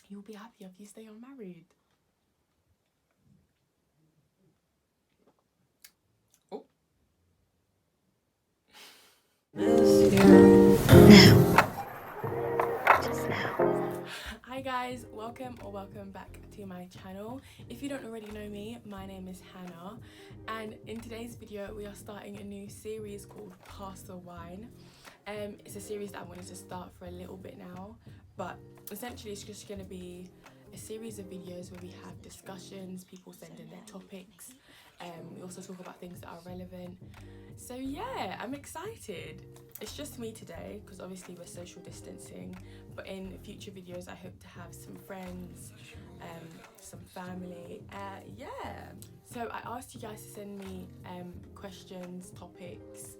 You'll be happy if you stay unmarried. Oh. Hi guys, welcome back to my channel. If you don't already know me, my name is Hannah, and in today's video we are starting a new series called Pass the Wine. It's a series that I wanted to start for a little bit now, but essentially it's just going to be a series of videos where we have discussions, people send in their topics, we also talk about things that are relevant. So yeah, I'm excited. It's just me today because obviously we're social distancing, but in future videos I hope to have some friends, some family. Yeah, so I asked you guys to send me questions, topics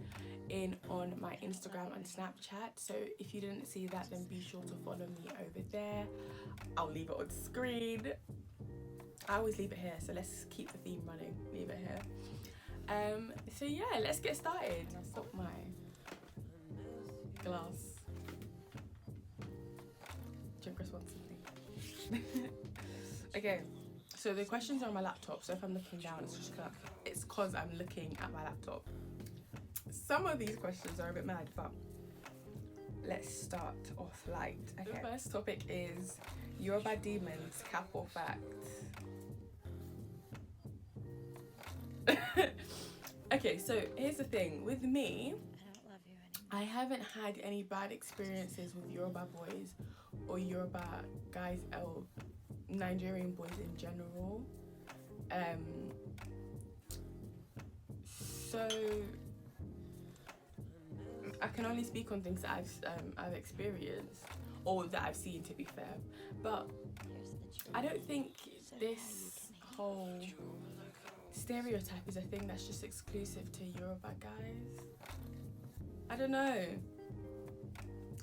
in on my Instagram and Snapchat, so if you didn't see that, then be sure to follow me over there. I'll leave it on screen. I always leave it here, so let's keep the theme running. Leave it here. So yeah, let's get started. I'll stop my glass. Drink responsibly. Okay, so the questions are on my laptop, so if I'm looking down, it's cause I'm looking at my laptop. Some of these questions are a bit mad, but let's start off light. Okay. The first topic is Yoruba demons, cap or fact? Okay, so here's the thing. With me, I haven't had any bad experiences with Yoruba boys or Yoruba guys or Nigerian boys in general. So I can only speak on things that I've experienced or that I've seen, to be fair. But I don't think this whole stereotype is a thing that's just exclusive to Yoruba guys. I don't know.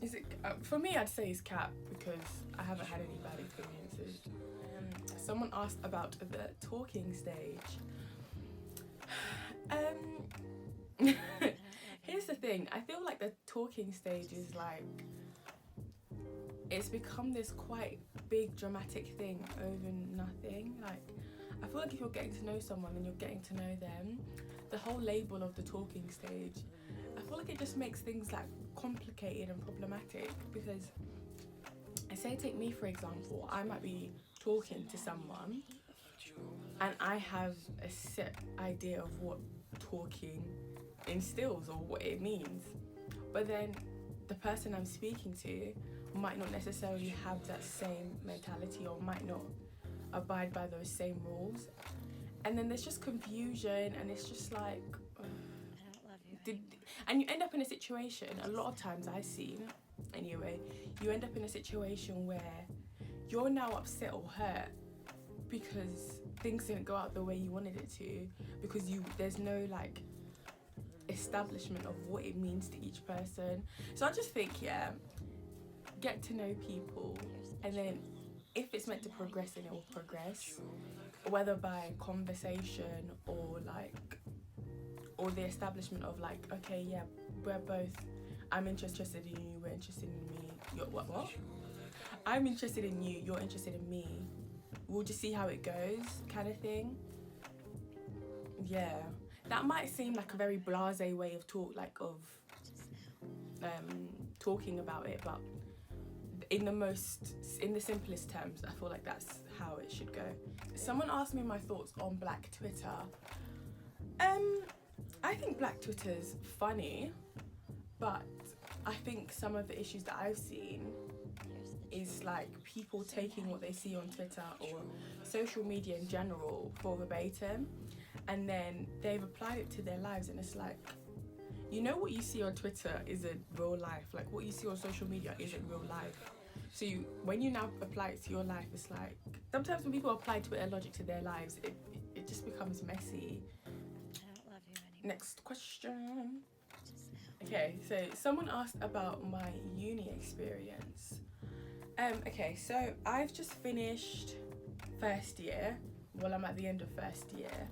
Is it for me? I'd say it's cap because I haven't had any bad experiences. Someone asked about the talking stage. Here's the thing. I feel like the talking stage is like, it's become this quite big dramatic thing over nothing. Like, I feel like if you're getting to know someone and you're getting to know them, the whole label of the talking stage, I feel like it just makes things like complicated and problematic. Because I say, take me for example, I might be talking to someone and I have a set idea of what talking instills or what it means, but then the person I'm speaking to might not necessarily have that same mentality or might not abide by those same rules, and then there's just confusion, and it's just like and you end up in a situation, a lot of times I've seen anyway, you end up in a situation where you're now upset or hurt because things didn't go out the way you wanted it to, because there's no like establishment of what it means to each person. So I just think, yeah, get to know people, and then if it's meant to progress, then it will progress, whether by conversation or the establishment of like, okay, yeah, I'm interested in you, we're interested in me, what I'm interested in you, you're interested in me, we'll just see how it goes, kind of thing. Yeah, that might seem like a very blasé way of talking about it, but in the simplest terms, I feel like that's how it should go. Someone asked me my thoughts on Black Twitter. I think Black Twitter's funny, but I think some of the issues that I've seen is like people taking what they see on Twitter or social media in general for verbatim, and then they've applied it to their lives, and it's like, you know, what you see on Twitter isn't real life. Like, what you see on social media isn't real life. So when you now apply it to your life, it's like, sometimes when people apply Twitter logic to their lives, it just becomes messy. Next question. Okay, so someone asked about my uni experience. Okay, so I've just finished first year. Well, I'm at the end of first year.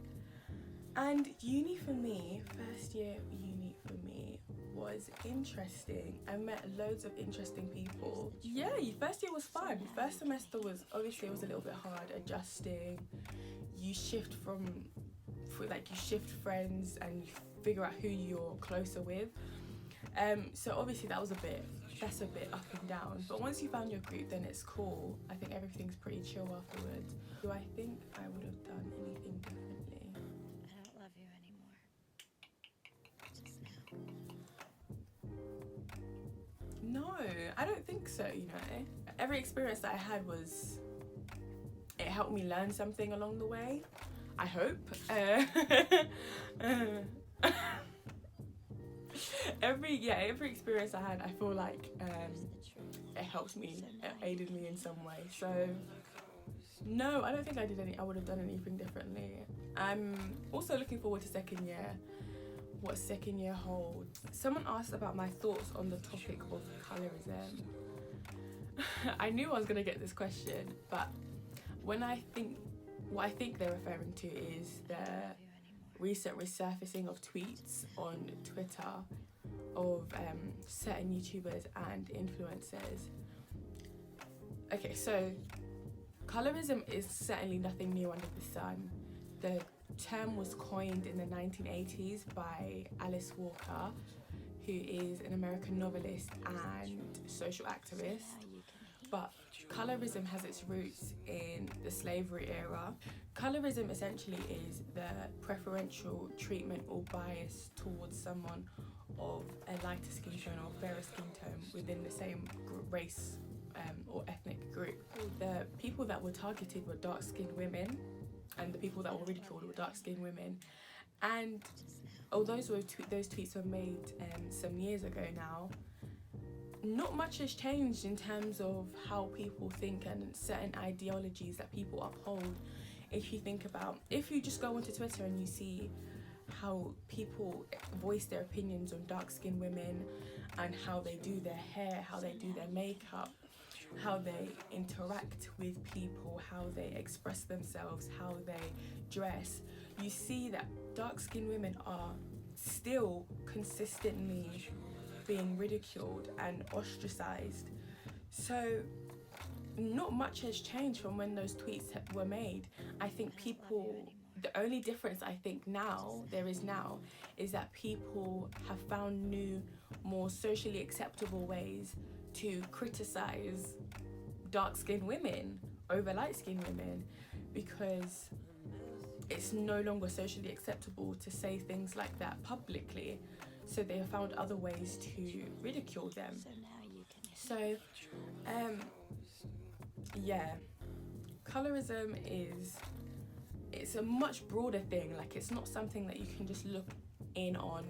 And uni for me, first year uni for me was interesting. I met loads of interesting people. yeah, first year was fine. First semester was, obviously it was a little bit hard adjusting. You shift you shift friends and you figure out who you're closer with. So obviously that's a bit up and down. But once you found your group, then it's cool. I think everything's pretty chill afterwards. Do I think I would have done anything differently? I don't love you anymore. Just now. No, I don't think so, you know. Every experience that I had it helped me learn something along the way, I hope. Every experience I had, I feel like it helped me, it aided me in some way. So no, I don't think I would have done anything differently. I'm also looking forward to second year. What second year holds. Someone asked about my thoughts on the topic of colorism. I knew I was gonna get this question, but what I think they're referring to is the recent resurfacing of tweets on Twitter of certain YouTubers and influencers. Okay, so colorism is certainly nothing new under the sun. The term was coined in the 1980s by Alice Walker, who is an American novelist and social activist. But colorism has its roots in the slavery era. Colorism essentially is the preferential treatment or bias towards someone of a lighter skin tone or fairer skin tone within the same race or ethnic group. The people that were targeted were dark-skinned women, and the people that were ridiculed were dark-skinned women. And although those tweets were made some years ago now, not much has changed in terms of how people think and certain ideologies that people uphold. If you just go onto Twitter and you see how people voice their opinions on dark-skinned women and how they do their hair, how they do their makeup, how they interact with people, how they express themselves, how they dress, you see that dark-skinned women are still consistently being ridiculed and ostracized. So not much has changed from when those tweets were made. I think the only difference I think there is now is that people have found new, more socially acceptable ways to criticize dark-skinned women over light-skinned women, because it's no longer socially acceptable to say things like that publicly. So they have found other ways to ridicule them. So, colorism it's a much broader thing. Like, it's not something that you can just look in on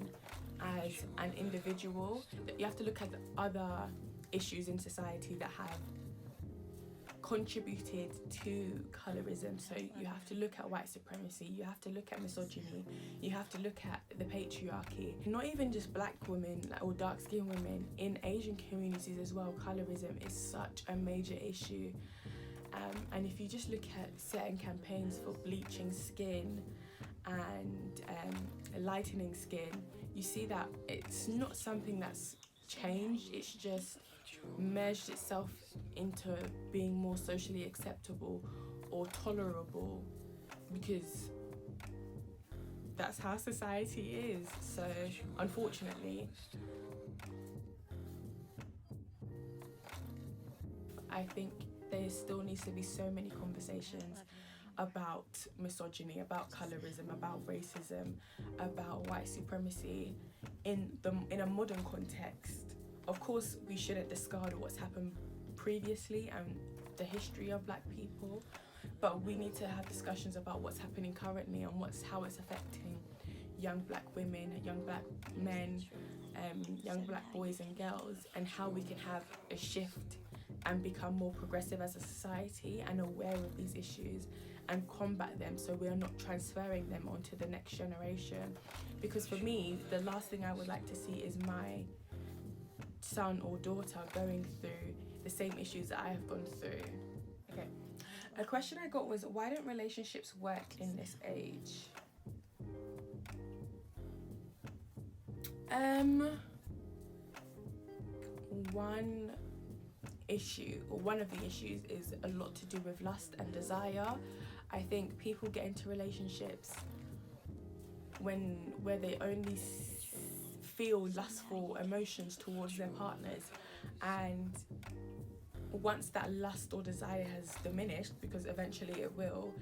as an individual. You have to look at the other issues in society that have contributed to colorism. So you have to look at white supremacy, you have to look at misogyny, you have to look at the patriarchy. Not even just black women or dark-skinned women, in Asian communities as well, colorism is such a major issue. And if you just look at certain campaigns for bleaching skin and lightening skin, you see that it's not something that's changed, it's just merged itself into being more socially acceptable or tolerable, because that's how society is. So unfortunately, I think there still needs to be so many conversations about misogyny, about colorism, about racism, about white supremacy in a modern context. Of course, we shouldn't discard what's happened previously and the history of black people, but we need to have discussions about what's happening currently and how it's affecting young black women, young black men, young black boys and girls, and how we can have a shift and become more progressive as a society and aware of these issues and combat them, so we are not transferring them onto the next generation. Because for me, the last thing I would like to see is my son or daughter going through the same issues that I have gone through. Okay, a question I got was, why don't relationships work in this age? One issue, or one of the issues, is a lot to do with lust and desire. I think people get into relationships where they only feel lustful emotions towards their partners, and once that lust or desire has diminished, because eventually it will,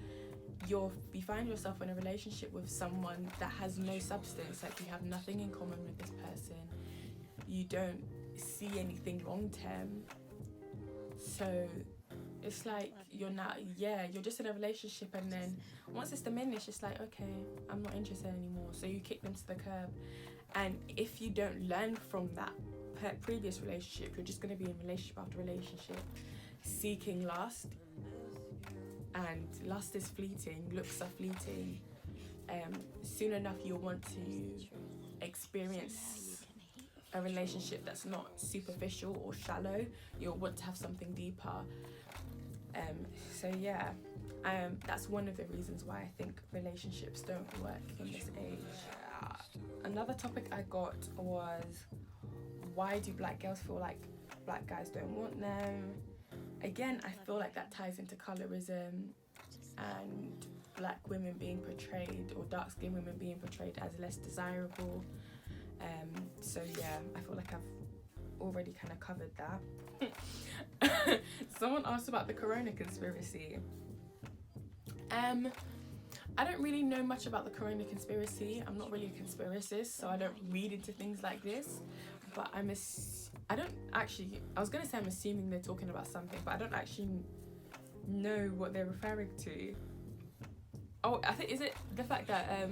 you find yourself in a relationship with someone that has no substance. Like, you have nothing in common with this person, you don't see anything long term, so it's like you're just in a relationship, and then once it's diminished, it's like, okay, I'm not interested anymore, so you kick them to the curb. And if you don't learn from that previous relationship, you're just going to be in relationship after relationship seeking lust, and lust is fleeting, looks are fleeting. Soon enough you'll want to experience a relationship that's not superficial or shallow. You'll want to have something deeper. So yeah, that's one of the reasons why I think relationships don't work in this age. Another topic I got was, why do black girls feel like black guys don't want them? Again, I feel like that ties into colorism and black women being portrayed, or dark-skinned women being portrayed, as less desirable. So yeah, I feel like I've already kind of covered that. Someone asked about the corona conspiracy. I don't really know much about the corona conspiracy. I'm not really a conspiracist, so I don't read into things like this. But I was going to say I'm assuming they're talking about something, but I don't actually know what they're referring to. Oh, I think, is it the fact that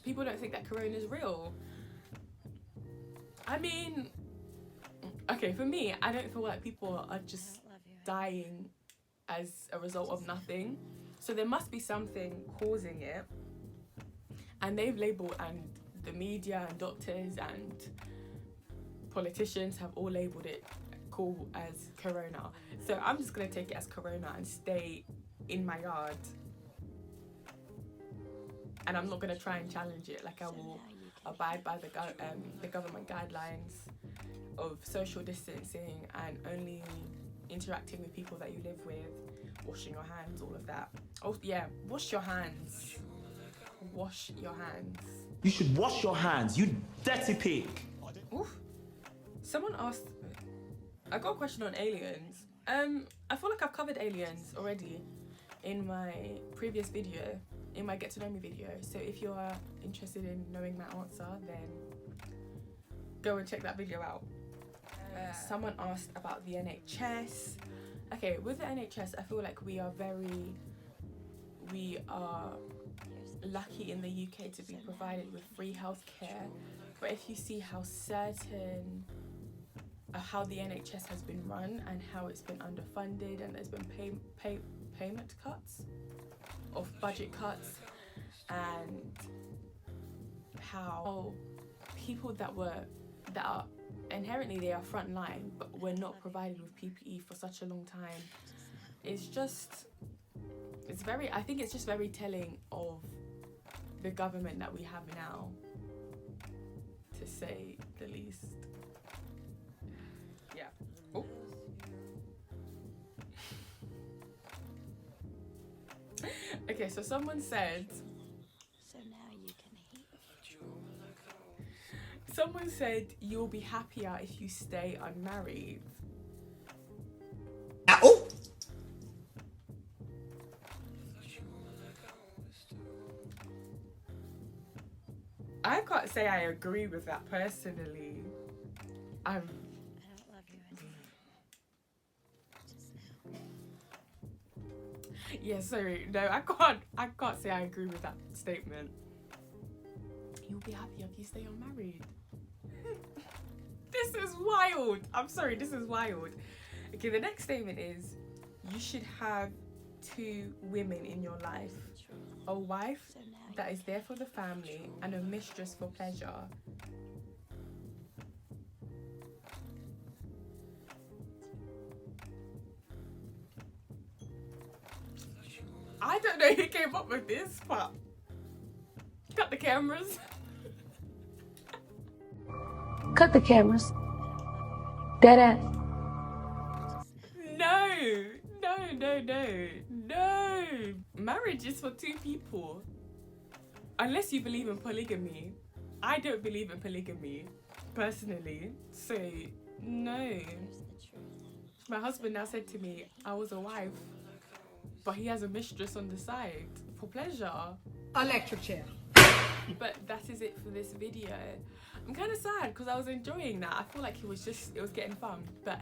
people don't think that corona is real? I mean, okay, for me, I don't feel like people are just dying as a result of nothing. So there must be something causing it. And they've labelled, and the media and doctors and politicians have all labelled it cool as corona. So I'm just going to take it as corona and stay in my yard. And I'm not going to try and challenge it. Like, I will abide by the government guidelines of social distancing and only interacting with people that you live with, washing your hands, all of that. Oh yeah, wash your hands. Wash your hands. You should wash your hands, you dirty pig. Oof. Someone asked, I got a question on aliens. I feel like I've covered aliens already in my previous video, in my get to know me video. So if you are interested in knowing my answer, then go and check that video out. Someone asked about the NHS. Okay, with the NHS, I feel like we are lucky in the UK to be provided with free healthcare. But if you see how how the NHS has been run and how it's been underfunded, and there's been payment cuts, of budget cuts, and how people that are inherently, they are frontline, but we're not provided with PPE for such a long time. I think it's just very telling of the government that we have now, to say the least. Yeah. Oh. Okay, so someone said, so now you can hear. Someone said you'll be happier if you stay unmarried. Oh! I can't say I agree with that personally. I don't love you anymore. Yeah, sorry. No, I can't say I agree with that statement. You'll be happier if you stay unmarried. This is wild. I'm sorry, this is wild. Okay, the next statement is, you should have 2 women in your life. A wife that is there for the family, and a mistress for pleasure. I don't know who came up with this, but cut the cameras. Cut the cameras. Dead ass. No. Marriage is for two people. Unless you believe in polygamy. I don't believe in polygamy, personally. So, no. Here's the truth. My husband now said to me, I was a wife, but he has a mistress on the side for pleasure. Electric chair. But that is it for this video. I'm kind of sad because I was enjoying that. I feel like it was getting fun. But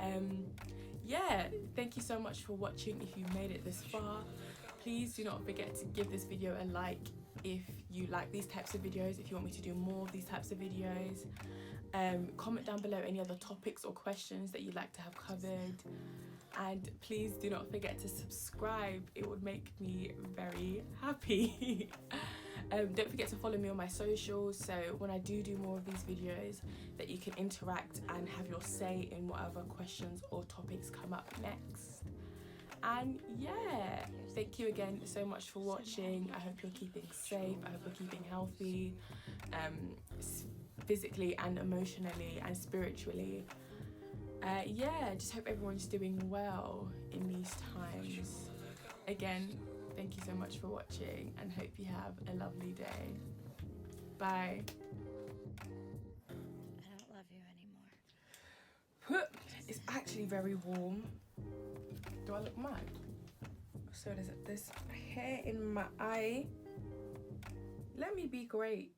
yeah, thank you so much for watching. If you made it this far, please do not forget to give this video a like if you like these types of videos, if you want me to do more of these types of videos. Comment down below any other topics or questions that you'd like to have covered, and please do not forget to subscribe. It would make me very happy. Don't forget to follow me on my socials, so when I do more of these videos, that you can interact and have your say in whatever questions or topics come up next. And yeah, thank you again so much for watching. I hope you're keeping safe. I hope you're keeping healthy, physically and emotionally and spiritually. Yeah, just hope everyone's doing well in these times. Again, thank you so much for watching and hope you have a lovely day. Bye. I don't love you anymore. It's actually very warm. Do I look mad? So there's this hair in my eye. Let me be great.